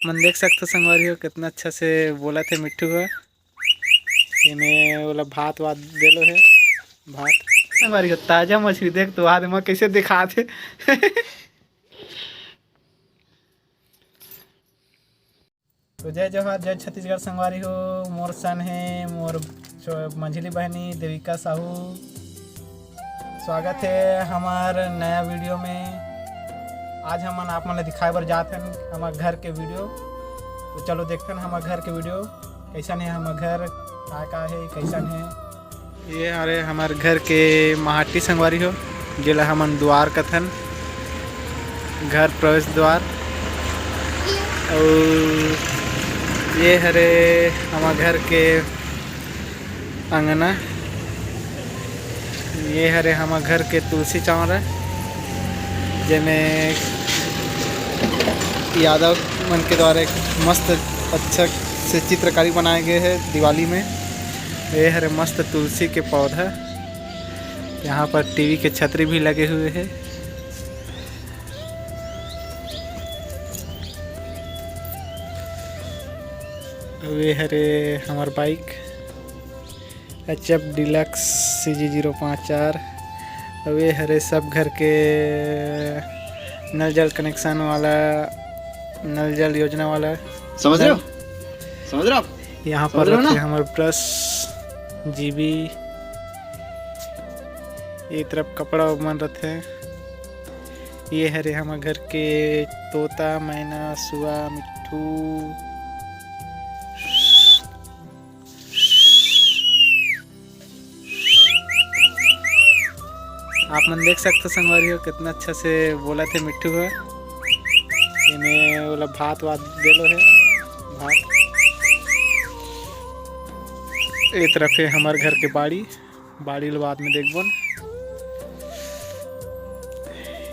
मन देख सकते संगवारी हो कितना अच्छा से बोला थे मिट्टू है इन्हें बोला भात वात देलो है भात संगवारी हो ताजा मछली देख तो आज मैं कैसे दिखा थे तो जय जवाहर जय छत्तीसगढ़ संगवारी हो मोर सन है मोर मंझली बहनी देविका साहू स्वागत है हमार नया वीडियो में। आज हम आप मन दिखाए बर जाते हैं हमारे घर के वीडियो। तो चलो देखते हैं हमारे घर के वीडियो कैसन है, हमारे घर का है कैसन है। ये अरे हमारे घर के माटी संगवारी हो जिला हमन द्वार कथन घर प्रवेश द्वार। और ये हरे हमारे घर के अंगना, ये हरे हमारे घर के तुलसी चौरा जिनमें यादव मन के द्वारा एक मस्त अच्छा से चित्रकारी बनाए गए हैं दिवाली में। ये हरे मस्त तुलसी के पौधा, यहाँ पर टीवी के छतरी भी लगे हुए हैं। ये हरे हमार बाइक HF डिलक्स CG054। अब ये हरे सब घर के नल जल कनेक्शन वाला नल जल योजना वाला समझ रहे हो यहाँ पर रखे हमारे ब्रश जीबी। ये तरफ कपड़ा मन रखे हैं। ये हरे हमारे घर के तोता मैना सुआ मिट्ठू। आप मन देख सकते संगवारी हो कितना अच्छा से बोला थे मिट्टू है इन्हें बोला भात वात देलो है भात। ये तरफ है हमारे घर के बाड़ी लो बाद में देखबन।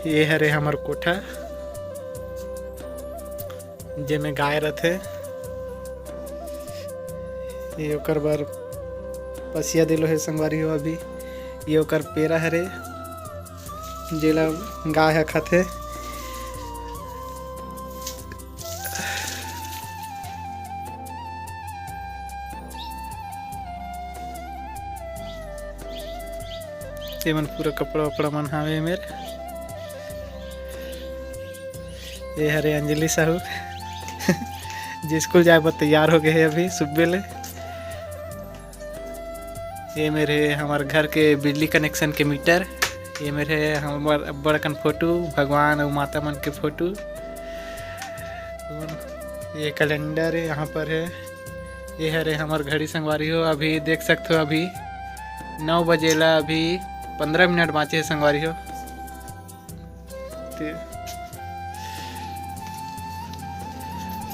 ये हरे हमार कोठा जेमे गाय रथे। ये ओकर बार पसिया दिलो है संगवारी हो। अभी ये ओकर पेरा हरे जेला गाय खाते। ये मन पूरा कपड़ा वपड़ा मन हावे मेरे। ये हरे अंजलि साहू जी स्कूल जाए पर तैयार हो गए हैं अभी सुबह ले। ये मेरे हमारे घर के बिजली कनेक्शन के मीटर। ये मेरे हमारे बड़कन फोटो भगवान और माता मन के फोटो। ये कैलेंडर है यहाँ पर है। ये हरे हमारे घड़ी संगवारी हो। अभी देख सकते हो अभी 9 बजेला अभी 15 मिनट बाँचे है संगवारी हो।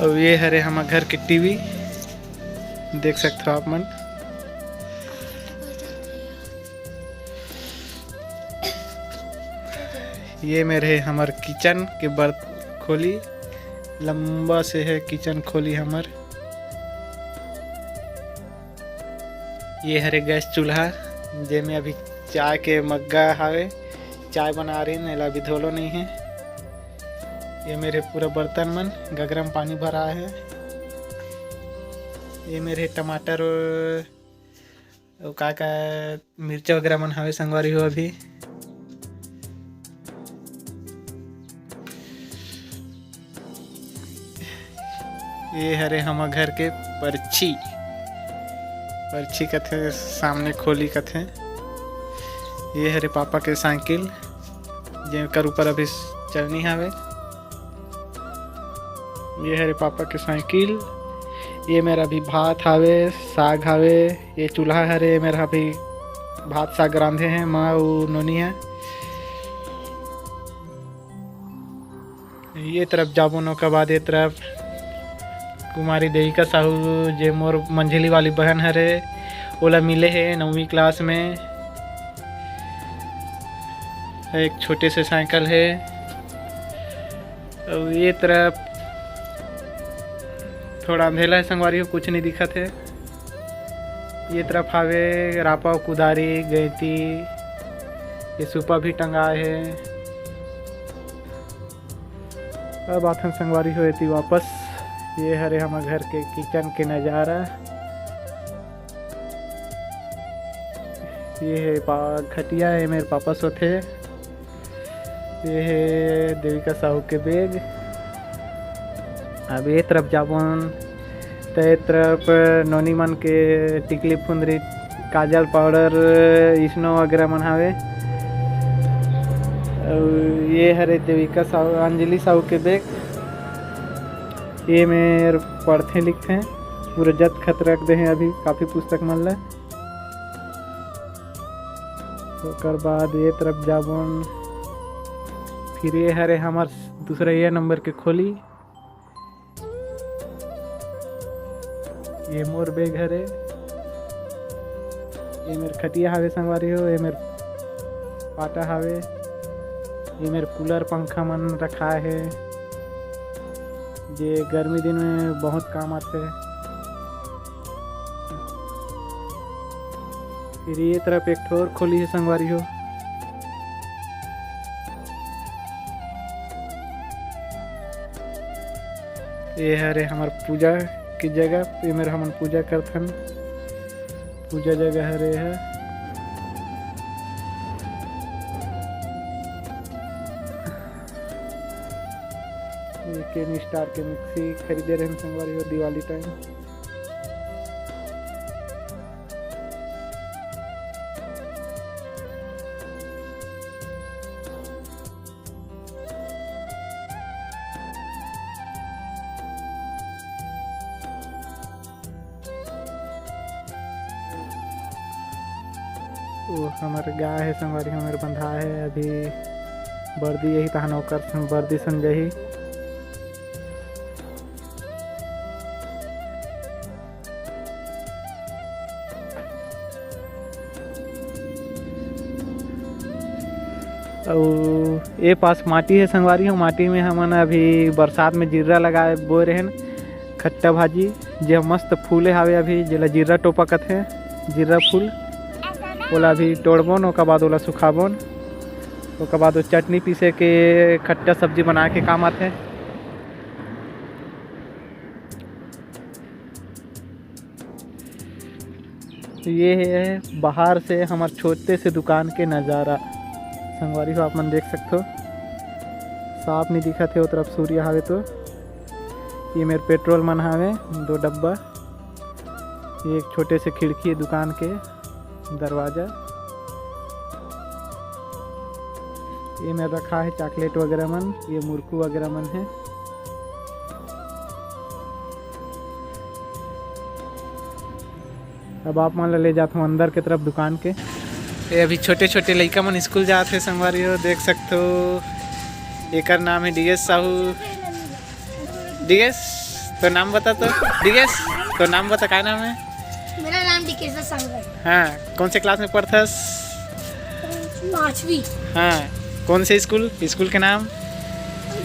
अब ये हरे हमारे घर के टीवी देख सकते हो आप मन। ये मेरे हमार किचन के बर्त खोली लंबा से है किचन खोली हमार। ये हरे गैस चूल्हा जेमे अभी चाय के मग्गा हावे चाय बना रही नहीं अभी धोलो नहीं है। ये मेरे पूरा बर्तन मन गगरम पानी भरा है। ये मेरे टमाटर और का मिर्चा वगैरह मन हावे संगवारी हो। अभी ये हरे हमारे घर के पर्ची कथे सामने खोली कथे। ये हरे पापा के साइकिल जेकर ऊपर अभी चलनी हावे। ये हरे पापा के साइकिल। ये मेरा अभी भात हावे साग हावे। ये चूल्हा हरे मेरा अभी भात साग रांधे हैं माँ और नोनी है। ये तरफ जाबो नो के बाद ये तरफ कुमारी देविका साहू जे मोर मंझली वाली बहन हरे ओला मिले है 9वीं क्लास में। एक छोटे से साइकिल है। और ये तरफ थोड़ा अंधेला है संगवारी हो कुछ नहीं दिखत है। ये तरफ हावे रापा कुदारी गैती। ये सुपा भी टंगाए है। अब आथन संगवारी हो वापस ये हरे हमारे घर के किचन के नज़ारा। ये है खटिया है मेरे पापा सोते। ये है देविका साहू के बैग। अब ये तरफ जाबन तो ये तरफ नोनी मन के टिकली फुंदरी काजल पाउडर स्नो वगैरह मन हावे। ये हरे देविका साहू अंजलि साहू के बैग। ये मेरे पढ़ते लिखते हैं पूरे जत खत रख दे हैं अभी काफ़ी पुस्तक मन ला। ओकर बाद ये तरफ जाबन फिर ये हरे हमार दूसरा ये नंबर के खोली। ये मोर बैग हरे। ये मेरे खटिया हावे संगवारी हो। ये मेरे पाटा हावे। ये मेरे कूलर पंखा मन रखा है जे गर्मी दिन में बहुत काम आते हैं। फिर ये तरफ एक ठोर खोली है संगवारी हो। ये हरे हमार पूजा की जगह। ये मेरे हमन पूजा करथन पूजा जगह हरे है। ये केन स्टार के मिक्सी खरीदे रहे संगवारी हो दिवाली टाइम। वो हमारे गाय है संगवारी हमारे बंधा है अभी बर्दी यही तहन होकर बर्दी सुन जही। और ये पास माटी है संगवारी हो। माटी में हमन अभी बरसात में जीरा लगाए बोए रहे खट्टा भाजी जे मस्त फूले हावे अभी जेला जीरा टोपा कथे जीरा फूल ओला भी तोड़बोन। ओकर बाद ओला सुखाबोन। ओकर बाद वो चटनी पीसे के खट्टा सब्जी बना के काम आते हैं। ये है बाहर से हमारे छोटे से दुकान के नज़ारा संगवारी हो। आप मन देख सकते हो साफ नहीं दिखा थे वो तरफ सूर्य हावे। तो ये मेरे पेट्रोल मन हावे 2 डब्बा। ये एक छोटे से खिड़की है दुकान के दरवाज़ा। ये में रखा है चॉकलेट वगैरह मन। ये मुरकू वगैरह मन है। अब आप मान ले जाता हूँ अंदर के तरफ दुकान के। ये अभी छोटे छोटे लड़का मन स्कूल जाते हैं संगवारी हो देख सकते हो। एक नाम है डीएस साहू। डीएस तो नाम बता। तो डीएस तो नाम बता क्या नाम है? मेरा नाम डीकेश साहू है। हाँ कौन से क्लास में पढ़थस? 5वीं। हाँ कौन से स्कूल? स्कूल के नाम?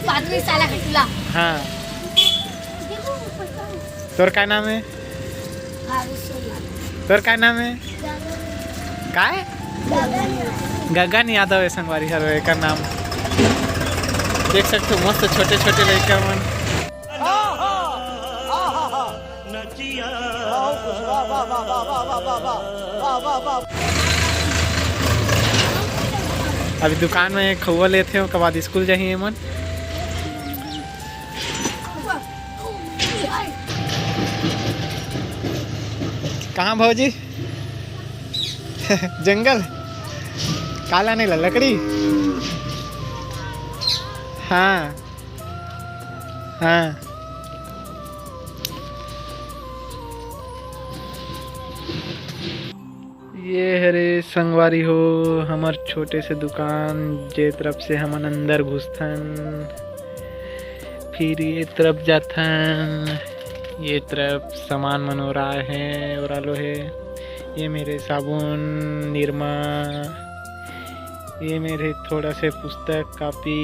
प्राथमिक शाला खटुला। हाँ तोर क्या नाम है? तोर क्या नाम है? का है? गगन यादव है संगवारी हर एक नाम। देख सकते हो मस्त छोटे छोटे लड़का मन। अभी दुकान में खौवा लेते हो कब स्कूल जाइए मन। कहाँ भौजी? जंगल काला नहीं लकड़ी। हाँ हाँ ये हरे संगवारी हो हमार छोटे से दुकान जे तरफ से हमन अंदर घुसथन फिर ये तरफ जाथन। ये तरफ सामान मन ओरा है ओरालो है। ये मेरे साबुन निरमा। ये मेरे थोड़ा से पुस्तक कापी।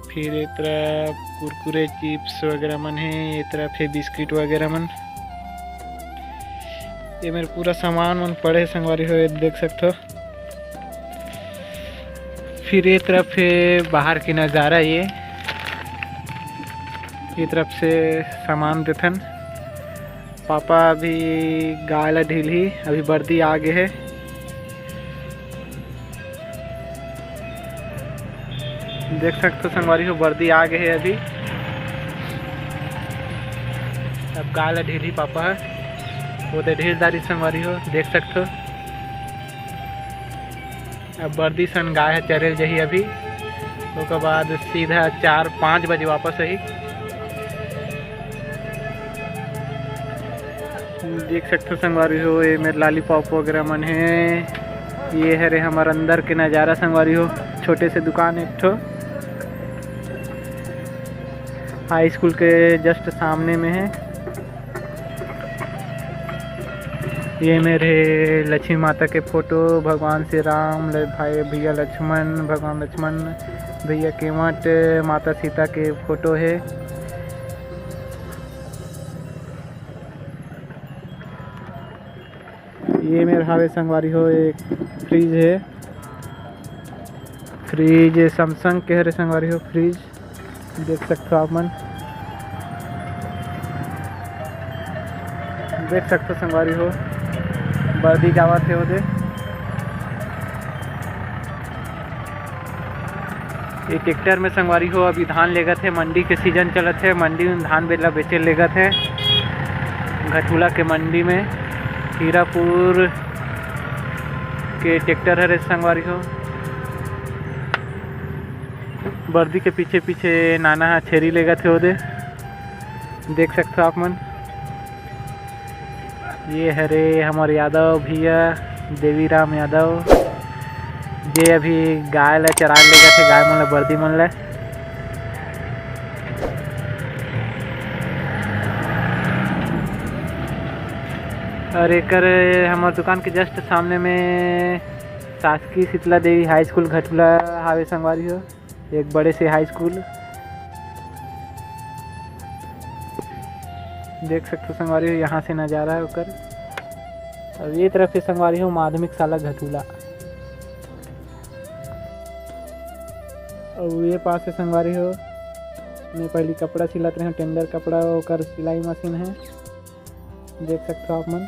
फिर ये तरफ कुरकुरे चिप्स वगैरह मन है। ये तरफ है बिस्किट वगैरह मन। ये मेरे पूरा सामान मन पड़े संगवारी हो देख सकते हो। फिर ये तरफ है बाहर की नज़ारा। ये ये तरफ से सामान देथन। पापा अभी गाय ला ढीली अभी बर्दी आगे है। देख सकते हो संगवारी हो बर्दी आगे है अभी। अब गाय ला ढीली पापा है वो तो ढीलदारी संगवारी हो देख सकते हो। अब बर्दी सन गाय है चरेल जही अभी। उसके बाद सीधा 4-5 बजे वापस आई। देख सकते हो संगवारी हो ये मेरे लॉलीपॉप वगैरह मन है। ये है रे हमारे अंदर के नज़ारा संगवारी हो। छोटे से दुकान एक ठो हाई स्कूल के जस्ट सामने में है। ये मेरे लक्ष्मी माता के फोटो, भगवान श्री राम, भाई भैया लक्ष्मण, भगवान लक्ष्मण, भैया केवट, माता सीता के फोटो है। ये मेरे हावे संगवारी हो एक फ्रिज है। फ्रिज सैमसंग के हरे संगवारी हो फ्रिज देख सकते हो आप मन। देख सकते हो संगवारी हो बर्दी जावत है ओदे। ये ट्रैक्टर में संगवारी हो अभी धान लेगत है। मंडी के सीजन चलत है। मंडी में धान बेला बेचे लेगत है। घटुला के मंडी में हीरापुर के ट्रैक्टर है संगवारी हो। बर्दी के पीछे पीछे नाना छेरी लेगत है ओदे देख सकते हो आप मन। ये हरे हमारे यादव भैया देवीराम यादव जे अभी गाय ला चरा लेगत है। गाय मन ला बर्दी मन ला और एक हमारे दुकान के जस्ट सामने में शासकीय शीतला देवी हाई स्कूल घटुला हावे संगवारी हो। एक बड़े से हाई स्कूल देख सकते हो संगवारी हो। यहाँ से नज़ारा है होकर। और ये तरफ से संगवारी हो माध्यमिक शाला घटुला। और ये पास से संगवारी हो मैं पहली कपड़ा सिलाते रहे टेंडर कपड़ा होकर सिलाई मशीन है देख सकते हो आप मन।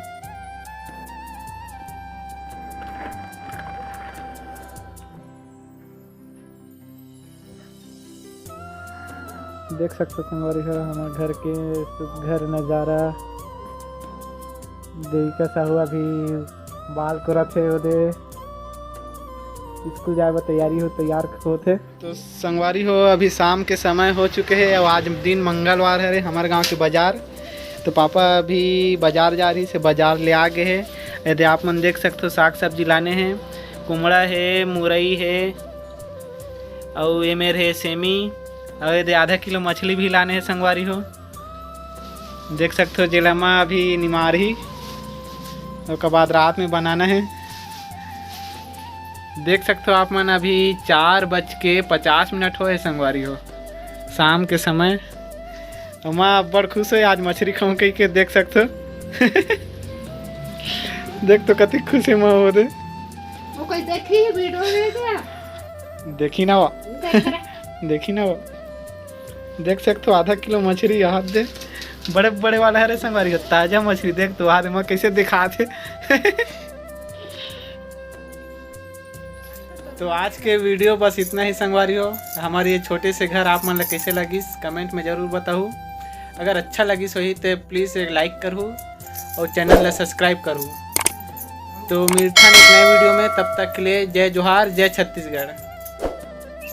देख सकते हो संगवारी हो हमारे घर के घर नज़ारा। देविका साहू अभी बाल करत है ओदे स्कूल जाए बर तैयार होते। तो संगवारी हो अभी शाम के समय हो चुके हैं और आज दिन मंगलवार है हमारे गांव के बाजार। तो पापा अभी बाजार जा रही से बाजार ले आ गए हैं। यदि आप मन देख सकते हो साग सब्जी लाने हैं। कुमड़ा है, मुरई है और ये मेरे है सेमी और यदि आधा किलो मछली भी लाने हैं संगवारी हो देख सकते हो। जिलामा अभी निमारी उसके बाद रात में बनाना है देख सकते हो आप मन। अभी 4:50 हो है संगवारी हो शाम के समय। और माँ बड़ खुश है आज मछली खाऊं कही के देख सकते हो। देख तो कति खुश है माँ हो दे। वो कोई देखी वीडियो में क्या देखी ना वो देखी ना वो देख सकते हो आधा किलो मछली हाथ दे बड़े बड़े वाला है रे संगवारी हो। ताजा मछली देख तो हाथ में कैसे दिखाते। तो आज के वीडियो बस इतना ही संगवारी हो। हमारे ये छोटे से घर आप मन ला कैसे लगी कमेंट में ज़रूर बताओ। अगर अच्छा लगी सही तो प्लीज़ एक लाइक करूँ और चैनल ला सब्सक्राइब करूँ। तो मिलता है एक नए वीडियो में। तब तक के लिए जय जोहार, जय छत्तीसगढ़।